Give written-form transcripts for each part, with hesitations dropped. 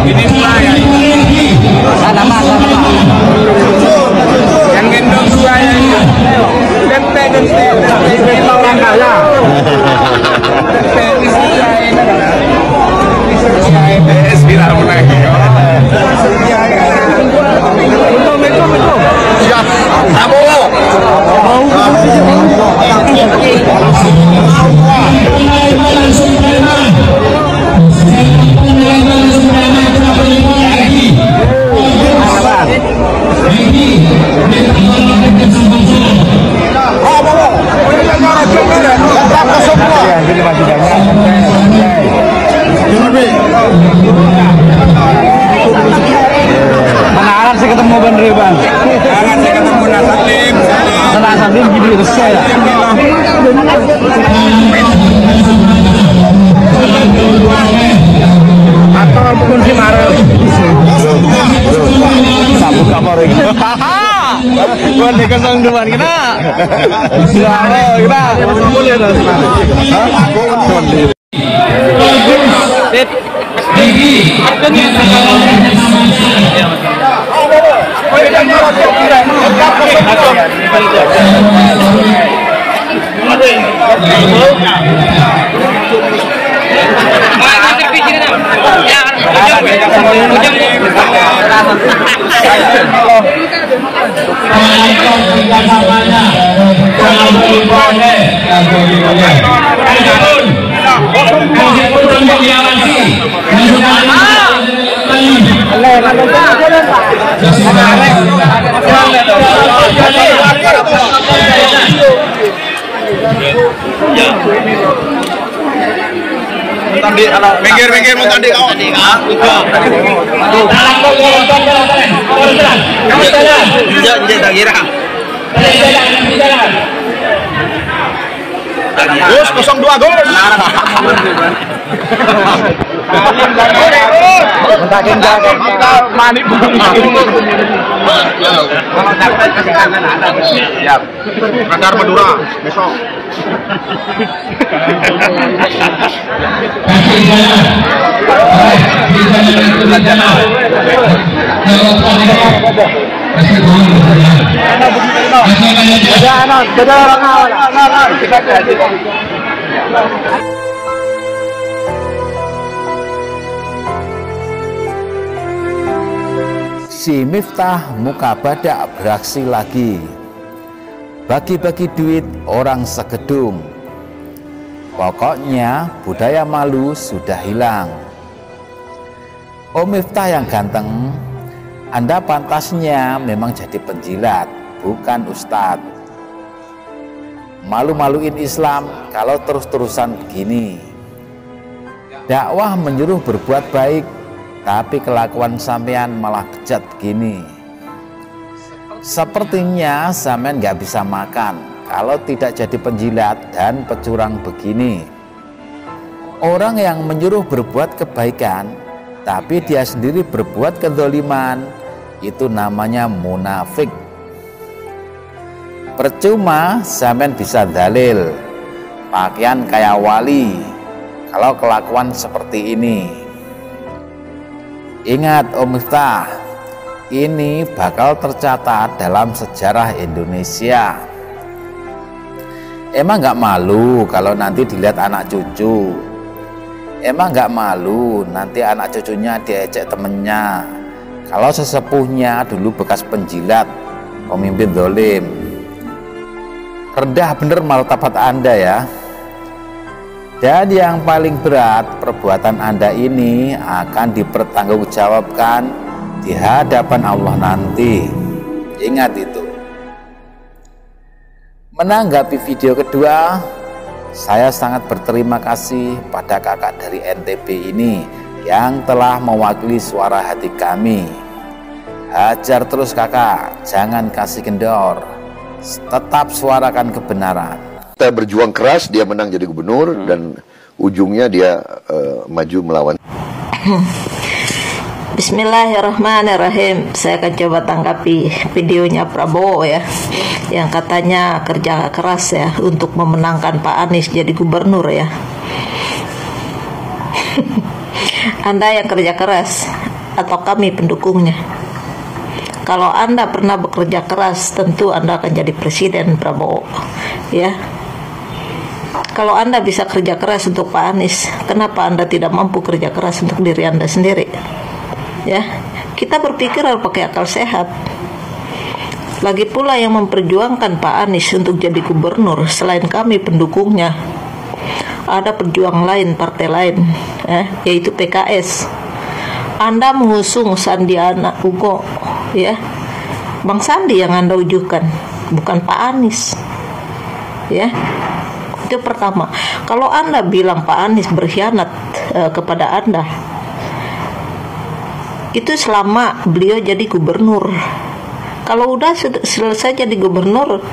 Ini saya. Sana Pak. Yang gendong saya ini. Gente. Ini orang kaya. Ini saya ini. Bilang menang. Siap. Prabowo. Mana saya ketemu bener Bang? Saya ketemu Nasalim. Nasalim gitu terus saya. Atau kunci marah. Sabu kamar ini. Gua di kosong depan kena. Kena. Minggir mau tadi kau. Gus 02 gol. Mani. Siap. Radar Madura besok. Si Miftah muka badak beraksi lagi, bagi-bagi duit orang segedung. Pokoknya budaya malu sudah hilang. Om Miftah yang ganteng, Anda pantasnya memang jadi penjilat, bukan ustadz. Malu-maluin Islam kalau terus-terusan begini. Dakwah menyuruh berbuat baik, tapi kelakuan sampean malah bejat begini. Sepertinya sampean nggak bisa makan kalau tidak jadi penjilat dan pecurang begini. Orang yang menyuruh berbuat kebaikan tapi dia sendiri berbuat kezaliman, itu namanya munafik. Percuma sampean bisa dalil pakaian kayak wali kalau kelakuan seperti ini. Ingat Om Miftah, ini bakal tercatat dalam sejarah Indonesia. Emang nggak malu kalau nanti dilihat anak cucu? Emang nggak malu nanti anak cucunya diejek temennya kalau sesepuhnya dulu bekas penjilat, pemimpin zalim? Rendah bener martabat Anda ya. Dan yang paling berat, perbuatan Anda ini akan dipertanggungjawabkan di hadapan Allah nanti. Ingat itu. Menanggapi video kedua, saya sangat berterima kasih pada kakak dari NTB ini yang telah mewakili suara hati kami. Hajar terus kakak, jangan kasih kendor. Tetap suarakan kebenaran. Kita berjuang keras, dia menang jadi gubernur dan ujungnya dia maju melawan. Bismillahirrahmanirrahim. Saya akan coba tanggapi videonya Prabowo ya, yang katanya kerja keras ya untuk memenangkan Pak Anies jadi gubernur ya. Anda yang kerja keras, atau kami pendukungnya. Kalau Anda pernah bekerja keras, tentu Anda akan jadi presiden, Prabowo. Ya. Kalau Anda bisa kerja keras untuk Pak Anies, kenapa Anda tidak mampu kerja keras untuk diri Anda sendiri? Ya. Kita berpikir harus pakai akal sehat. Lagi pula yang memperjuangkan Pak Anies untuk jadi gubernur selain kami pendukungnya, ada pejuang lain, partai lain, yaitu PKS. Anda mengusung Sandiaga Uno, ya, Bang Sandi yang Anda ujukan, bukan Pak Anies, ya. Itu pertama. Kalau Anda bilang Pak Anies berkhianat kepada Anda, itu selama beliau jadi gubernur. Kalau udah selesai jadi gubernur,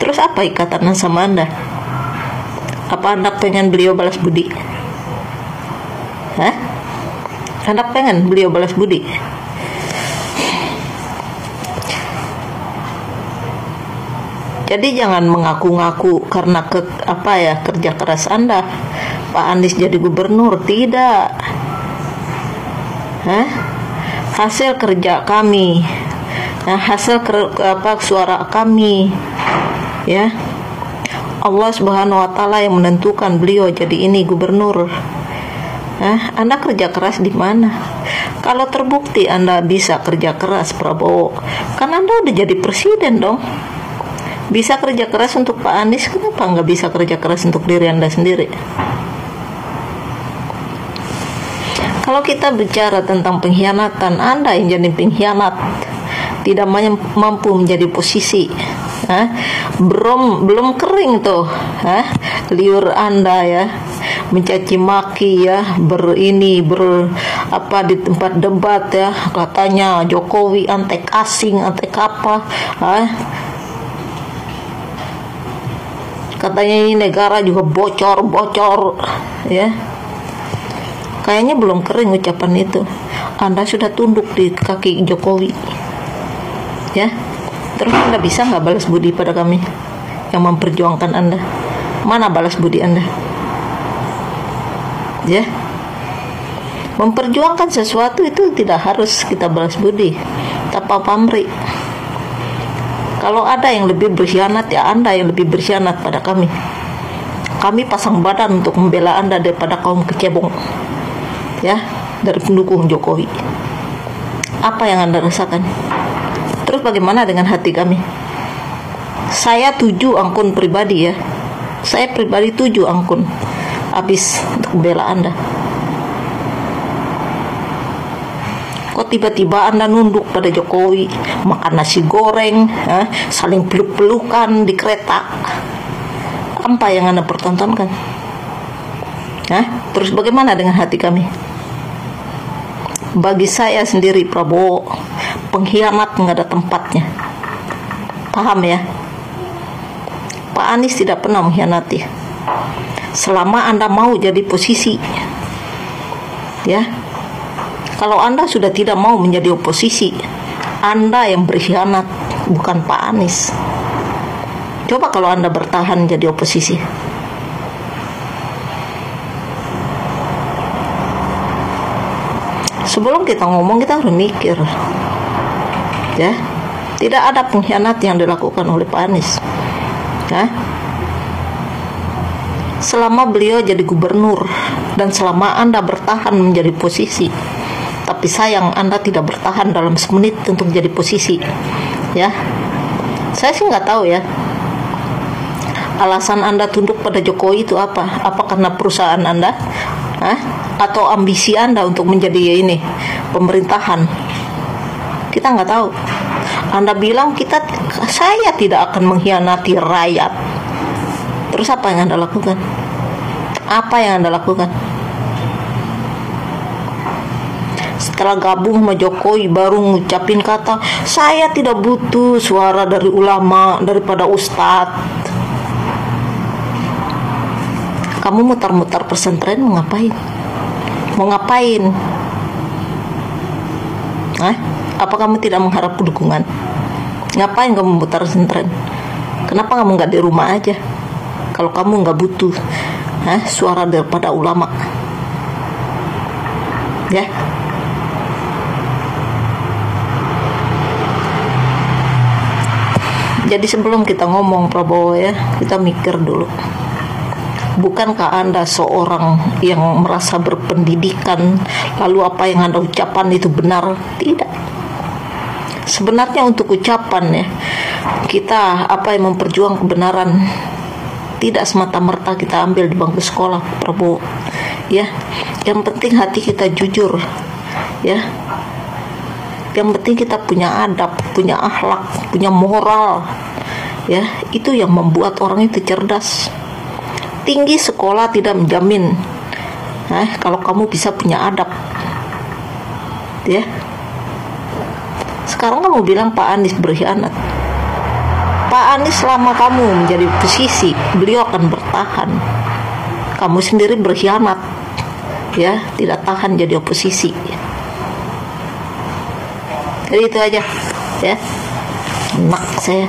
terus apa ikatan sama Anda? Apa Anda pengen beliau balas budi? Hah? Anda pengen beliau balas budi? Jadi jangan mengaku-ngaku karena kerja keras Anda Pak Anies jadi gubernur. Tidak. Hah? Hasil kerja kami, hasil suara kami, ya. Allah Subhanahu wa Ta'ala yang menentukan beliau jadi ini gubernur. Anda kerja keras di mana? Kalau terbukti Anda bisa kerja keras, Prabowo, kan Anda udah jadi presiden dong. Bisa kerja keras untuk Pak Anies, kenapa nggak bisa kerja keras untuk diri Anda sendiri? Kalau kita bicara tentang pengkhianatan, Anda yang jadi pengkhianat, tidak mampu menjadi posisi. Belum kering tuh, liur Anda, ya, mencaci maki, ya, di tempat debat, ya, katanya Jokowi antek asing, antek apa, katanya ini negara juga bocor, ya. Kayaknya belum kering ucapan itu. Anda sudah tunduk di kaki Jokowi, ya. Terus Anda bisa nggak balas budi pada kami yang memperjuangkan Anda? Mana balas budi Anda? Ya, memperjuangkan sesuatu itu tidak harus kita balas budi, tanpa pamrih. Kalau ada yang lebih berkhianat, ya Anda yang lebih berkhianat pada kami. Kami pasang badan untuk membela Anda daripada kaum kecebong, ya, dari pendukung Jokowi. Apa yang Anda rasakan? Terus bagaimana dengan hati kami? Saya 7 akun pribadi, ya. Saya pribadi 7 akun habis untuk membela Anda. Kok tiba-tiba Anda nunduk pada Jokowi, makan nasi goreng, saling peluk-pelukan di kereta? Apa yang Anda pertontonkan? Terus bagaimana dengan hati kami? Bagi saya sendiri, Prabowo, pengkhianat nggak ada tempatnya. Paham, ya? Pak Anies tidak pernah mengkhianati. Selama Anda mau jadi posisi, ya. Kalau Anda sudah tidak mau menjadi oposisi, Anda yang berkhianat, bukan Pak Anies. Coba kalau Anda bertahan jadi oposisi. Sebelum kita ngomong, kita harus mikir, ya. Tidak ada pengkhianat yang dilakukan oleh Pak Anies, ya. Selama beliau jadi gubernur dan selama Anda bertahan menjadi posisi, tapi sayang Anda tidak bertahan dalam semenit untuk jadi posisi, ya. Saya sih nggak tahu, ya, alasan Anda tunduk pada Jokowi itu apa? Apa karena perusahaan Anda, atau ambisi Anda untuk menjadi ini pemerintahan? Kita nggak tahu. Anda bilang saya tidak akan mengkhianati rakyat. Terus apa yang Anda lakukan? Apa yang Anda lakukan? Setelah gabung sama Jokowi baru ngucapin kata, saya tidak butuh suara dari ulama daripada ustadz. Kamu mutar-mutar pesantren mau ngapain? Mau ngapain? Apa kamu tidak mengharap dukungan? Ngapain kamu mutar pesantren? Kenapa kamu nggak di rumah aja? Kalau kamu nggak butuh suara daripada ulama, ya. Jadi sebelum kita ngomong Prabowo ya, kita mikir dulu. Bukankah Anda seorang yang merasa berpendidikan, lalu apa yang Anda ucapkan itu benar? Tidak. Sebenarnya untuk ucapan ya, kita apa yang memperjuang kebenaran, tidak semata-merta kita ambil di bangku sekolah Prabowo. Ya, yang penting hati kita jujur. Ya, yang penting kita punya adab, punya akhlak, punya moral. Ya, itu yang membuat orang itu cerdas. Tinggi sekolah tidak menjamin kalau kamu bisa punya adab. Ya. Sekarang kamu bilang Pak Anies berkhianat. Pak Anies selama kamu menjadi oposisi, beliau akan bertahan. Kamu sendiri berkhianat. Ya, tidak tahan jadi oposisi. Jadi itu aja. Ya. Enak saya.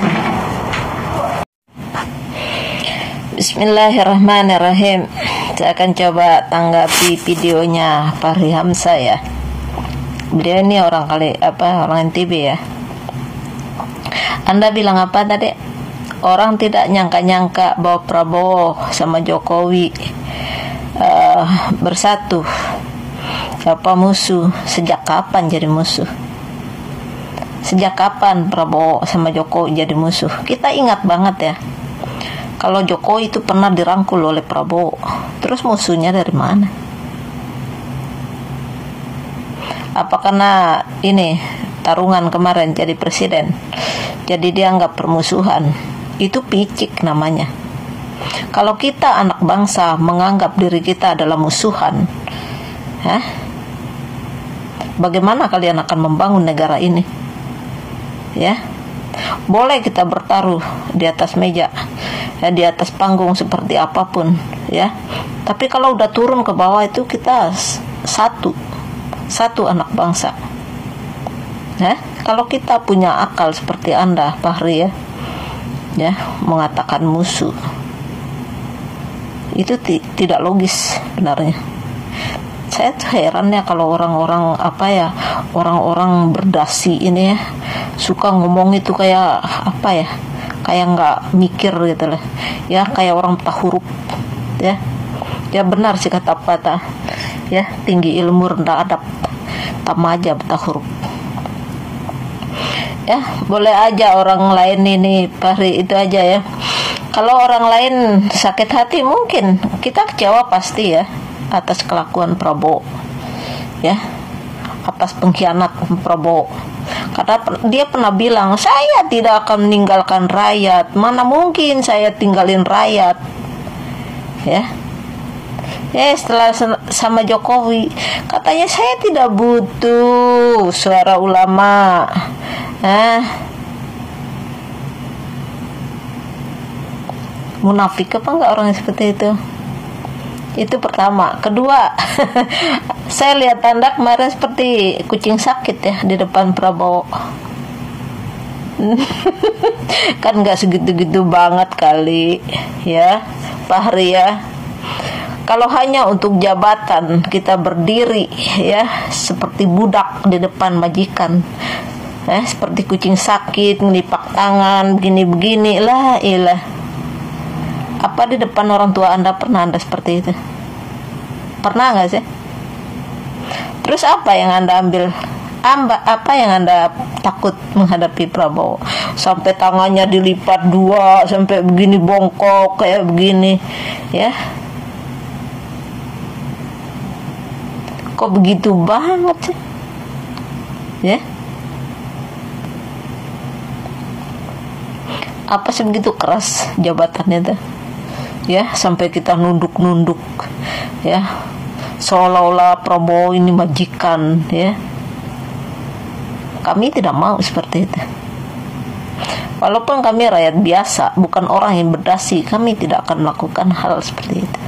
Bismillahirrahmanirrahim. Saya akan coba tanggapi videonya Fahri Hamzah ya. Beliau ini orang NTB ya. Anda bilang apa tadi? Orang tidak nyangka-nyangka bahwa Prabowo sama Jokowi bersatu. Apa musuh? Sejak kapan jadi musuh? Sejak kapan Prabowo sama Jokowi jadi musuh? Kita ingat banget ya. Kalau Jokowi itu pernah dirangkul oleh Prabowo, terus musuhnya dari mana? Apa karena ini tarungan kemarin jadi presiden, jadi dianggap permusuhan? Itu picik namanya. Kalau kita anak bangsa menganggap diri kita adalah musuhan, bagaimana kalian akan membangun negara ini? Ya, boleh kita bertaruh di atas meja, di atas panggung seperti apapun ya, tapi kalau udah turun ke bawah itu kita satu anak bangsa. Kalau kita punya akal seperti Anda Fahri ya mengatakan musuh, itu tidak logis sebenarnya. Saya tuh heran ya kalau orang-orang orang-orang berdasi ini ya suka ngomong itu kayak kayak nggak mikir gitu lah ya, kayak orang tak huruf ya benar sih kata patah ya, tinggi ilmu rendah adab, tamaja tak huruf ya. Boleh aja orang lain ini Fahri itu aja ya, kalau orang lain sakit hati mungkin kita kecewa pasti ya atas kelakuan Prabowo ya, atas pengkhianat Prabowo. Karena dia pernah bilang, saya tidak akan meninggalkan rakyat. Mana mungkin saya tinggalin rakyat ya. Setelah sama Jokowi katanya saya tidak butuh suara ulama. Munafik apa enggak orang seperti itu? Itu pertama. Kedua, saya lihat Anda kemarin seperti kucing sakit ya di depan Prabowo. Kan nggak segitu-gitu banget kali ya Fahri ya. Kalau hanya untuk jabatan kita berdiri ya seperti budak di depan majikan, seperti kucing sakit ngelipak tangan begini-begini lah ilah. Apa di depan orang tua Anda pernah Anda seperti itu? Pernah nggak sih? Terus apa yang Anda ambil? Apa yang Anda takut menghadapi Prabowo? Sampai tangannya dilipat dua, sampai begini bongkok kayak begini, ya? Kok begitu banget sih? Ya? Apa sih begitu keras jabatannya tuh? Ya, sampai kita nunduk-nunduk ya, seolah-olah Prabowo ini majikan ya. Kami tidak mau seperti itu. Walaupun kami rakyat biasa, bukan orang yang berdasi, kami tidak akan melakukan hal seperti itu.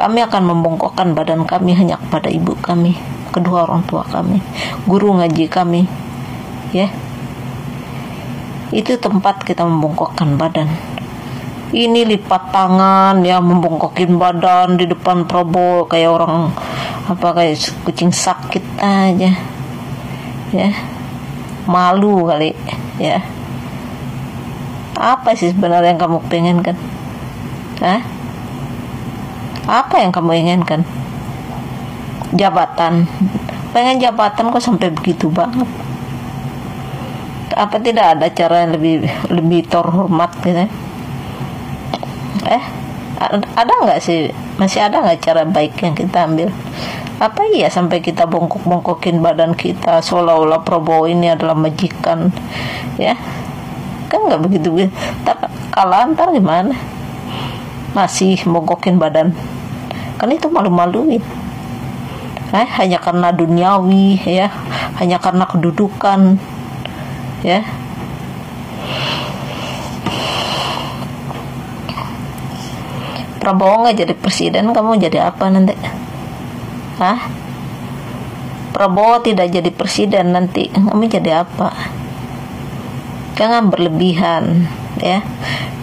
Kami akan membongkokkan badan kami hanya kepada ibu kami, kedua orang tua kami, guru ngaji kami ya. Itu tempat kita membongkokkan badan. Ini lipat tangan ya, membongkokin badan di depan Prabowo kayak orang kayak kucing sakit aja ya, malu kali ya. Apa sih sebenarnya yang kamu pengenkan? Hah? Apa yang kamu inginkan? Jabatan. Pengen jabatan kok sampai begitu banget? Apa tidak ada cara yang lebih terhormat gitu? Ada nggak sih, masih ada nggak cara baik yang kita ambil? Apa iya sampai kita bongkok-bongkokin badan kita seolah-olah Prabowo ini adalah majikan, ya? Kan nggak begitu. Kalau antar gimana? Masih bongkokin badan, kan itu malu-maluin. Hanya karena duniawi, ya, hanya karena kedudukan, ya. Prabowo nggak jadi presiden, kamu jadi apa nanti? Prabowo tidak jadi presiden, nanti kamu jadi apa? Jangan berlebihan, ya.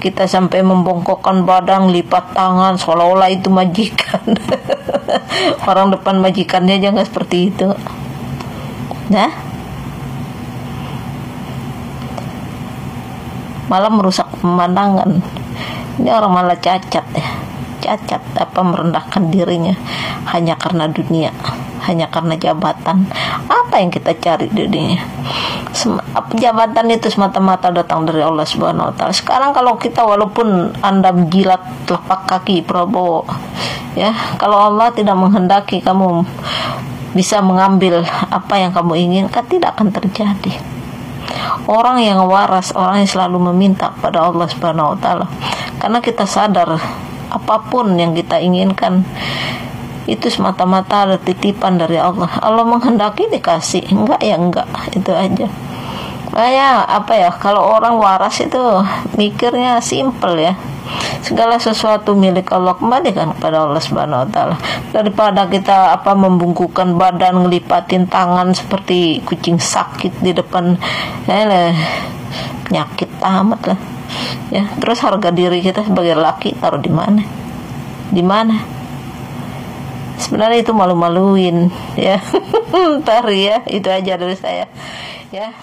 Kita sampai membongkokkan badan, lipat tangan, seolah-olah itu majikan. Orang depan majikannya aja nggak seperti itu. Nah, malah merusak pemandangan. Ini orang malah cacat, ya. Cacat, merendahkan dirinya hanya karena dunia, hanya karena jabatan. Apa yang kita cari di dunia? Jabatan itu semata-mata datang dari Allah Subhanahu wa Ta'ala. Sekarang kalau kita, walaupun Anda menjilat telapak kaki Prabowo, ya, kalau Allah tidak menghendaki kamu bisa mengambil apa yang kamu inginkan, tidak akan terjadi. Orang yang waras, orang yang selalu meminta pada Allah Subhanahu wa Ta'ala, karena kita sadar apapun yang kita inginkan itu semata-mata ada titipan dari Allah. Allah menghendaki dikasih, enggak ya enggak, itu aja. Kalau orang waras itu mikirnya simple, ya. Segala sesuatu milik Allah, kembalikan kepada Allah Subhanahu wa Ta'ala. Daripada kita membungkukkan badan, ngelipatin tangan seperti kucing sakit di depan, penyakit amat lah. Ya, terus harga diri kita sebagai laki taruh di mana? Di mana? Sebenarnya itu malu-maluin, ya. Ntar ya, itu aja dari saya, ya.